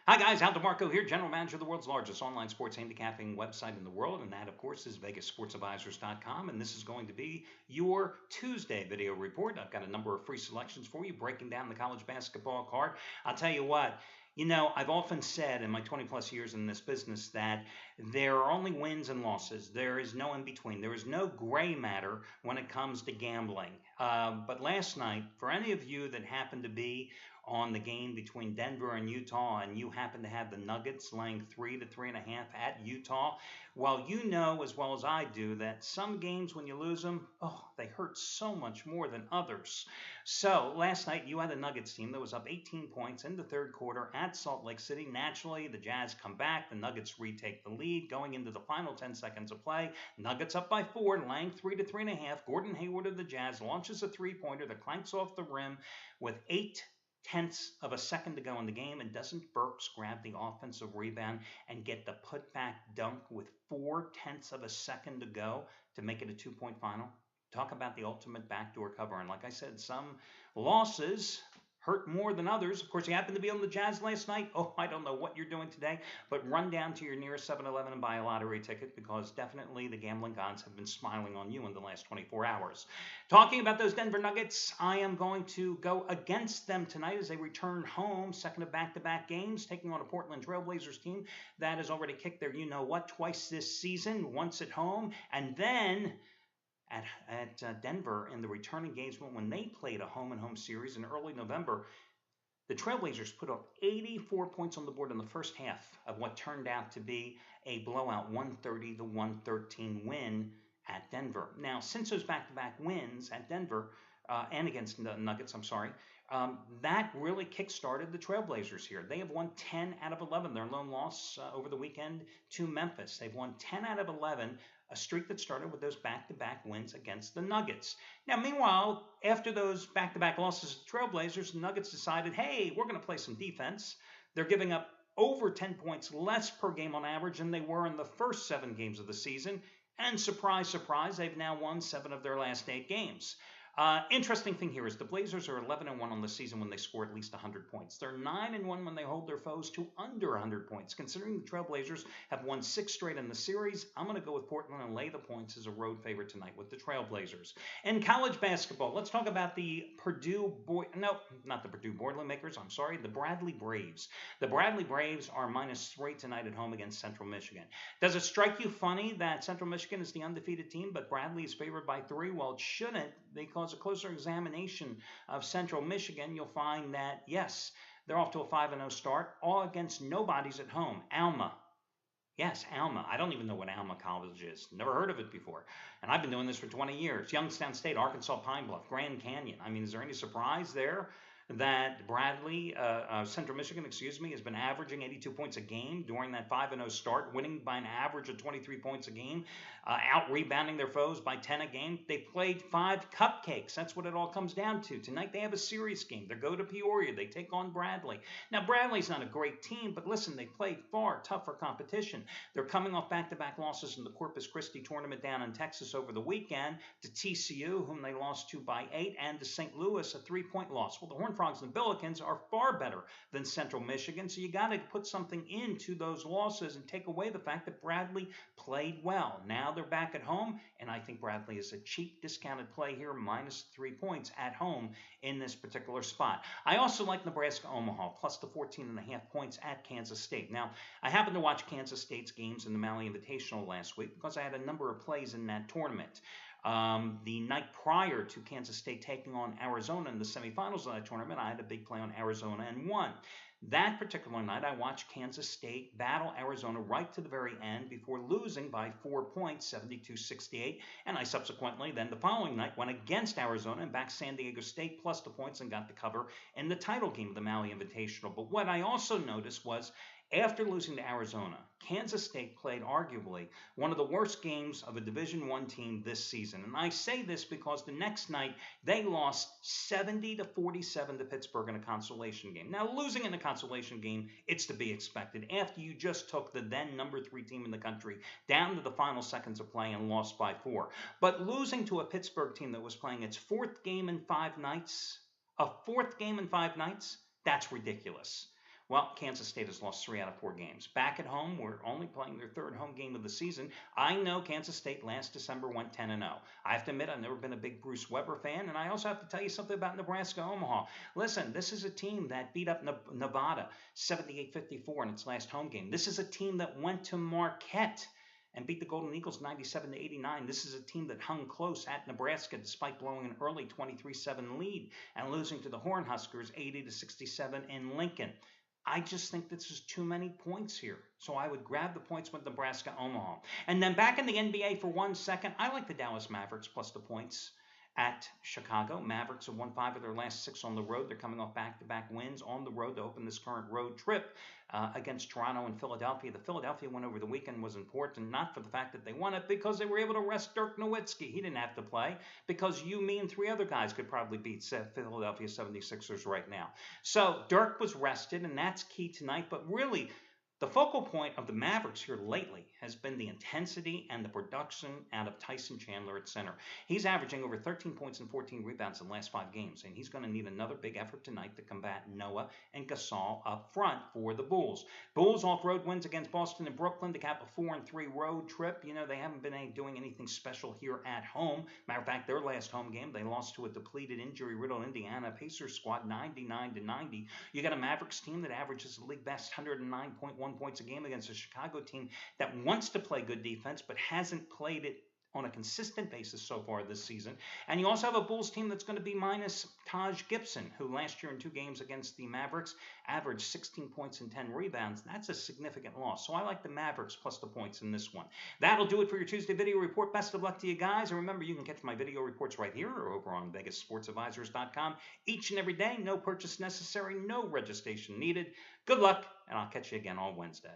Hi guys, Al DeMarco here, General Manager of the world's largest online sports handicapping website in the world, and that of course is VegasSportsAdvisors.com. And this is going to be your Tuesday video report. I've got a number of free selections for you, breaking down the college basketball card. I'll tell you what, I've often said in my 20 plus years in this business that there are only wins and losses. There is no in between. There is no gray matter when it comes to gambling. But last night, for any of you that happened to be on the game between Denver and Utah, and you happen to have the Nuggets laying 3 to 3.5 at Utah, well, you know as well as I do that some games when you lose them, oh, they hurt so much more than others. So last night you had a Nuggets team that was up 18 points in the third quarter at Salt Lake City. Naturally, the Jazz come back, the Nuggets retake the lead going into the final 10 seconds of play. Nuggets up by 4, laying 3 to 3.5. Gordon Hayward of the Jazz launches a three-pointer that clanks off the rim with 8/10 of a second to go in the game, and doesn't Burks grab the offensive rebound and get the putback dunk with 4/10 of a second to go to make it a 2-point final? Talk about the ultimate backdoor cover. And like I said, some losses hurt more than others. Of course, you happen to be on the Jazz last night. Oh, I don't know what you're doing today, but run down to your nearest 7-Eleven and buy a lottery ticket, because definitely the gambling gods have been smiling on you in the last 24 hours. Talking about those Denver Nuggets, I am going to go against them tonight as they return home, second of back-to-back games, taking on a Portland Trailblazers team that has already kicked their you-know-what twice this season, once at home, and then at Denver in the return engagement when they played a home-and-home series in early November. The Trailblazers put up 84 points on the board in the first half of what turned out to be a blowout 130 to 113 win at Denver. Now, since those back-to-back wins at Denver and against the Nuggets, that really kick-started the Trailblazers here. They have won 10 out of 11. Their lone loss over the weekend to Memphis. They've won 10 out of 11, a streak that started with those back-to-back wins against the Nuggets. Now, meanwhile, after those back-to-back losses to the Trailblazers, the Nuggets decided, hey, we're going to play some defense. They're giving up over 10 points less per game on average than they were in the first 7 games of the season. And surprise, surprise, they've now won 7 of their last 8 games. Interesting thing here is the Blazers are 11-1 on the season when they score at least 100 points. They're 9-1 when they hold their foes to under 100 points. Considering the Trailblazers have won 6 straight in the series, I'm going to go with Portland and lay the points as a road favorite tonight with the Trailblazers. In college basketball, let's talk about the not the Purdue Boilermakers, the Bradley Braves. The Bradley Braves are -3 tonight at home against Central Michigan. Does it strike you funny that Central Michigan is the undefeated team, but Bradley is favored by 3? Well, it shouldn't, because a closer examination of Central Michigan, you'll find that, yes, they're off to a 5-0 start, all against nobodies at home. Alma. Yes, Alma. I don't even know what Alma College is. Never heard of it before. And I've been doing this for 20 years. Youngstown State, Arkansas Pine Bluff, Grand Canyon. Is there any surprise there that Central Michigan, has been averaging 82 points a game during that 5-0 start, winning by an average of 23 points a game, out-rebounding their foes by 10 a game? They played 5 cupcakes. That's what it all comes down to. Tonight they have a serious game. They go to Peoria. They take on Bradley. Now, Bradley's not a great team, but listen, they played far tougher competition. They're coming off back-to-back losses in the Corpus Christi tournament down in Texas over the weekend, to TCU, whom they lost to by 8, and to St. Louis, a 3-point loss. Well, the Horned Frogs and Billikens are far better than Central Michigan, so you got to put something into those losses and take away the fact that Bradley played well. Now they're back at home, and I think Bradley is a cheap, discounted play here, -3 points at home in this particular spot. I also like Nebraska-Omaha, plus the 14.5 points at Kansas State. Now, I happened to watch Kansas State's games in the Maui Invitational last week because I had a number of plays in that tournament. The night prior to Kansas State taking on Arizona in the semifinals of that tournament, I had a big play on Arizona and won. That particular night, I watched Kansas State battle Arizona right to the very end before losing by 4 points, 72-68. And I subsequently, then the following night, went against Arizona and backed San Diego State plus the points and got the cover in the title game of the Maui Invitational. But what I also noticed was, after losing to Arizona, Kansas State played arguably one of the worst games of a Division I team this season. And I say this because the next night they lost 70-47 to Pittsburgh in a consolation game. Now, losing in a consolation game, it's to be expected after you just took the then number 3 team in the country down to the final seconds of play and lost by 4. But losing to a Pittsburgh team that was playing its 4th game in 5 nights, that's ridiculous. Well, Kansas State has lost 3 out of 4 games. Back at home, we're only playing their third home game of the season. I know Kansas State last December went 10-0. I have to admit, I've never been a big Bruce Weber fan, and I also have to tell you something about Nebraska Omaha. Listen, this is a team that beat up Nevada 78-54 in its last home game. This is a team that went to Marquette and beat the Golden Eagles 97-89. This is a team that hung close at Nebraska despite blowing an early 23-7 lead and losing to the Cornhuskers 80-67 in Lincoln. I just think this is too many points here. So I would grab the points with Nebraska Omaha. And then back in the NBA for 1 second, I like the Dallas Mavericks plus the points at Chicago. Mavericks have won 5 of their last 6 on the road. They're coming off back-to-back wins on the road to open this current road trip against Toronto and Philadelphia. The Philadelphia win over the weekend was important, not for the fact that they won it, because they were able to rest Dirk Nowitzki. He didn't have to play because you, me, and 3 other guys could probably beat Philadelphia 76ers right now. So Dirk was rested, and that's key tonight. But really, the focal point of the Mavericks here lately has been the intensity and the production out of Tyson Chandler at center. He's averaging over 13 points and 14 rebounds in the last 5 games, and he's going to need another big effort tonight to combat Noah and Gasol up front for the Bulls. Bulls off-road wins against Boston and Brooklyn to cap a 4-3 road trip. You know, they haven't been doing anything special here at home. Matter of fact, their last home game, they lost to a depleted, injury-riddled Indiana Pacers squad 99-90. You got a Mavericks team that averages the league best 109.1 points a game against a Chicago team that wants to play good defense but hasn't played it on a consistent basis so far this season. And you also have a Bulls team that's going to be minus Taj Gibson, who last year in 2 games against the Mavericks averaged 16 points and 10 rebounds. That's a significant loss. So I like the Mavericks plus the points in this one. That'll do it for your Tuesday video report. Best of luck to you guys. And remember, you can catch my video reports right here or over on VegasSportsAdvisors.com each and every day. No purchase necessary, no registration needed. Good luck, and I'll catch you again on Wednesday.